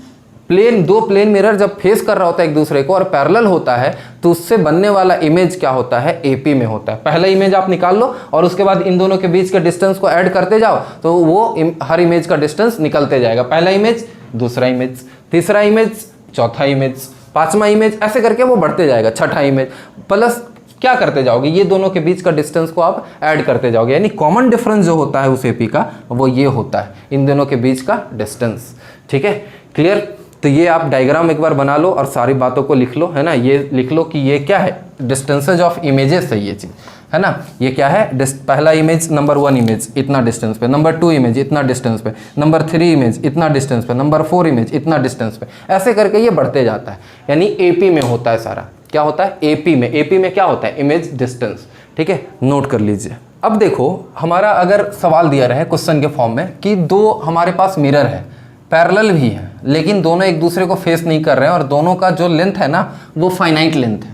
दो प्लेन मिरर जब फेस कर रहा होता है एक दूसरे को और पैरेलल होता है तो उससे बनने वाला इमेज क्या होता है, AP में होता है। पहला इमेज आप निकाल लो और उसके बाद इन दोनों के बीच के डिस्टेंस को ऐड करते जाओ तो वो हर इमेज का डिस्टेंस निकलते जाएगा। पहला इमेज, दूसरा इमेज, तीसरा इमेज, चौथा इमेज, पांचवा इमेज, ऐसे करके वो बढ़ते जाएगा। छठा इमेज प्लस क्या करते जाओगे, ये दोनों के बीच का डिस्टेंस को आप ऐड करते जाओगे। यानी कॉमन डिफरेंस जो होता है उस AP का वो ये होता है, इन दोनों के बीच का डिस्टेंस। ठीक है, क्लियर। तो ये आप डायग्राम एक बार बना लो और सारी बातों को लिख लो, है ना। ये लिख लो कि ये क्या है, डिस्टेंसेज ऑफ इमेजेस है ये चीज़, है ना। ये क्या है, पहला इमेज नंबर 1 इमेज इतना डिस्टेंस पे, नंबर 2 इमेज इतना डिस्टेंस पे, नंबर 3 इमेज इतना डिस्टेंस पे, नंबर 4 इमेज इतना डिस्टेंस पे, ऐसे करके ये बढ़ते जाता है। यानी AP में होता है सारा। क्या होता है, AP में। AP में क्या होता है, इमेज डिस्टेंस। ठीक है, नोट कर लीजिए। अब देखो हमारा अगर सवाल दिया रहे क्वेश्चन के फॉर्म में कि दो हमारे पास मिरर है, पैरेलल भी है, लेकिन दोनों एक दूसरे को फेस नहीं कर रहे हैं और दोनों का जो लेंथ है ना वो फाइनाइट लेंथ है।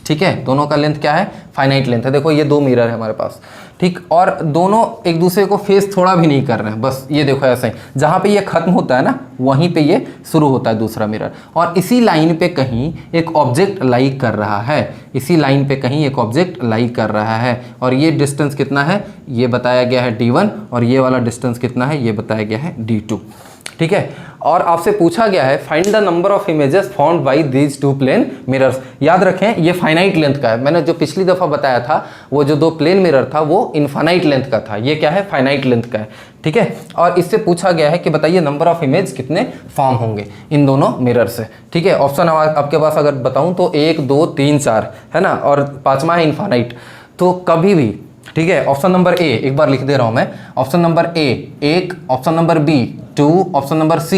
ठीक है, दोनों का लेंथ क्या है, फाइनाइट लेंथ है। देखो ये दो मिरर है हमारे पास, ठीक, और दोनों एक दूसरे को फेस थोड़ा भी नहीं कर रहे हैं, बस ये देखो ऐसे ही, जहाँ पे ये खत्म होता है ना वहीं पे ये शुरू होता है दूसरा मिरर, और इसी लाइन पे कहीं एक ऑब्जेक्ट लाई कर रहा है, इसी लाइन पे कहीं एक ऑब्जेक्ट लाई कर रहा है। और ये डिस्टेंस कितना है, ये बताया गया है D1, और ये वाला डिस्टेंस कितना है, ये बताया गया है D2। ठीक है, और आपसे पूछा गया है find the number of images found by these two plane mirrors. याद रखें ये फाइनाइट लेंथ का है। मैंने जो पिछली दफ़ा बताया था वो जो दो प्लेन मिरर था वो इनफाइनाइट लेंथ का था, ये क्या है, फाइनाइट लेंथ का है। ठीक है, और इससे पूछा गया है कि बताइए नंबर ऑफ इमेज कितने फॉर्म होंगे इन दोनों मिरर से। ठीक है, ऑप्शन आपके पास अगर बताऊँ तो 1 2 3 4 है ना, और पाँचवा है इनफाइनाइट। तो कभी भी, ठीक है, ऑप्शन नंबर A एक बार लिख दे रहा हूँ मैं, option number A 1, option number B 2, option number C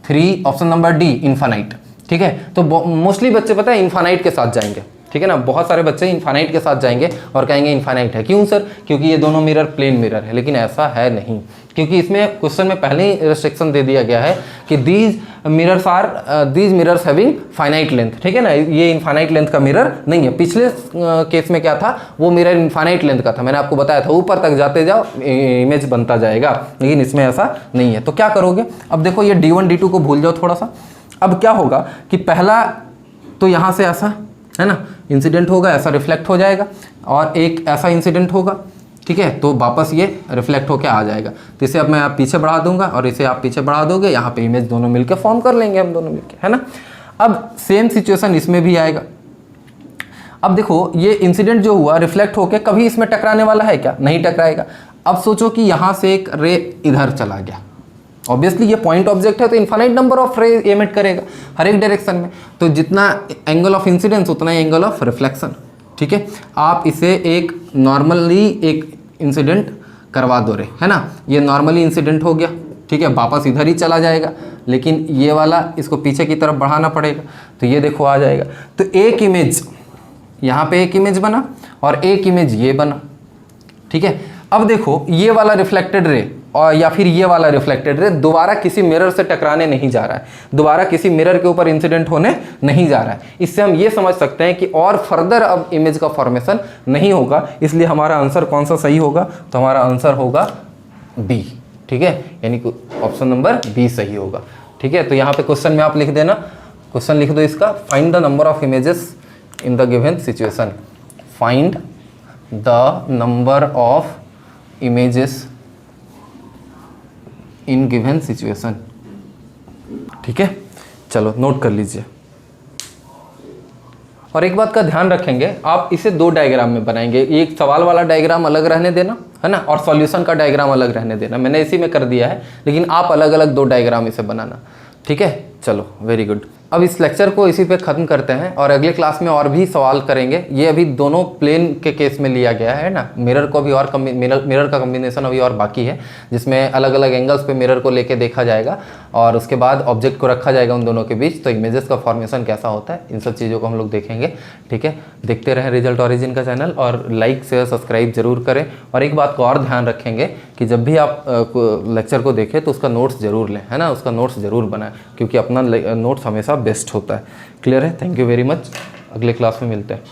3, option number D infinite. ठीक है, तो मोस्टली बच्चे पता है इनफाइनाइट के साथ जाएंगे। ठीक है ना, बहुत सारे बच्चे इनफाइनाइट के साथ जाएंगे और कहेंगे इनफाइनाइट है। क्यों सर, क्योंकि ये दोनों मिरर प्लेन मिरर है, लेकिन ऐसा है नहीं, क्योंकि इसमें क्वेश्चन में पहले ही रिस्ट्रिक्शन दे दिया गया है कि these mirrors having finite length. ठीक है ना, ये इनफाइनाइट लेंथ का मिरर नहीं है। पिछले केस में क्या था, वो मिरर इनफाइनाइट लेंथ का था, मैंने आपको बताया था ऊपर तक जाते जाओ इमेज बनता जाएगा, लेकिन इसमें ऐसा नहीं है। तो क्या करोगे, अब देखो ये D1 D2 को भूल जाओ थोड़ा सा। अब क्या होगा कि पहला तो यहाँ से ऐसा है ना इंसिडेंट होगा, ऐसा रिफ्लेक्ट हो जाएगा, और एक ऐसा इंसिडेंट होगा। ठीक है, तो वापस ये रिफ्लेक्ट होकर आ जाएगा। तो इसे अब मैं आप पीछे बढ़ा दूंगा और इसे आप पीछे बढ़ा दोगे, यहाँ पे इमेज दोनों मिलकर फॉर्म कर लेंगे हम दोनों मिलकर, है ना। अब सेम सिचुएशन इसमें भी आएगा। अब देखो ये इंसिडेंट जो हुआ रिफ्लेक्ट होकर कभी इसमें टकराने वाला है क्या, नहीं टकराएगा। अब सोचो कि यहाँ से एक रे इधर चला गया, ऑब्वियसली ये पॉइंट ऑब्जेक्ट है तो इनफाइनाइट नंबर ऑफ रे एमिट करेगा हर एक डायरेक्शन में, तो जितना एंगल ऑफ इंसिडेंस उतना ही एंगल ऑफ रिफ्लेक्शन। ठीक है, आप इसे एक नॉर्मली एक इंसिडेंट करवा दो रे, है ना, ये नॉर्मली इंसिडेंट हो गया। ठीक है, वापस इधर ही चला जाएगा, लेकिन ये वाला इसको पीछे की तरफ बढ़ाना पड़ेगा, तो ये देखो आ जाएगा। तो एक इमेज यहाँ पे एक इमेज बना और एक इमेज ये बना। ठीक है, अब देखो ये वाला रिफ्लेक्टेड रे और या फिर ये वाला रिफ्लेक्टेड रे दोबारा किसी मिरर से टकराने नहीं जा रहा है, दोबारा किसी मिरर के ऊपर इंसिडेंट होने नहीं जा रहा है। इससे हम ये समझ सकते हैं कि और फर्दर अब इमेज का फॉर्मेशन नहीं होगा, इसलिए हमारा आंसर कौन सा सही होगा, तो हमारा आंसर होगा B। ठीक है, यानी ऑप्शन नंबर B सही होगा। ठीक है, तो यहाँ पे क्वेश्चन में आप लिख देना, क्वेश्चन लिख दो इसका, find the number of images in the given situation, find the number of images in given situation. ठीक है, चलो नोट कर लीजिए। और एक बात का ध्यान रखेंगे, आप इसे दो डायग्राम में बनाएंगे, एक सवाल वाला डायग्राम अलग रहने देना, है ना, और सॉल्यूशन का डायग्राम अलग रहने देना। मैंने इसी में कर दिया है, लेकिन आप अलग अलग दो डायग्राम इसे बनाना। ठीक है, चलो वेरी गुड। अब इस लेक्चर को इसी पे ख़त्म करते हैं और अगले क्लास में और भी सवाल करेंगे। ये अभी दोनों प्लेन के केस में लिया गया है ना, मिरर को भी और मिरर का कॉम्बिनेशन अभी और बाकी है, जिसमें अलग अलग एंगल्स पे मिरर को लेके देखा जाएगा और उसके बाद ऑब्जेक्ट को रखा जाएगा उन दोनों के बीच, तो इमेजेस का फॉर्मेशन कैसा होता है, इन सब चीज़ों को हम लोग देखेंगे। ठीक है, देखते रहें रिजल्ट ओरिजिन का चैनल और लाइक शेयर सब्सक्राइब जरूर करें। और एक बात को और ध्यान रखेंगे कि जब भी आप लेक्चर को देखें तो उसका नोट्स जरूर लें, है ना, उसका नोट्स जरूर बनाएं, क्योंकि अपना नोट्स हमेशा बेस्ट होता है। क्लियर है? थैंक यू वेरी मच, अगले क्लास में मिलते हैं।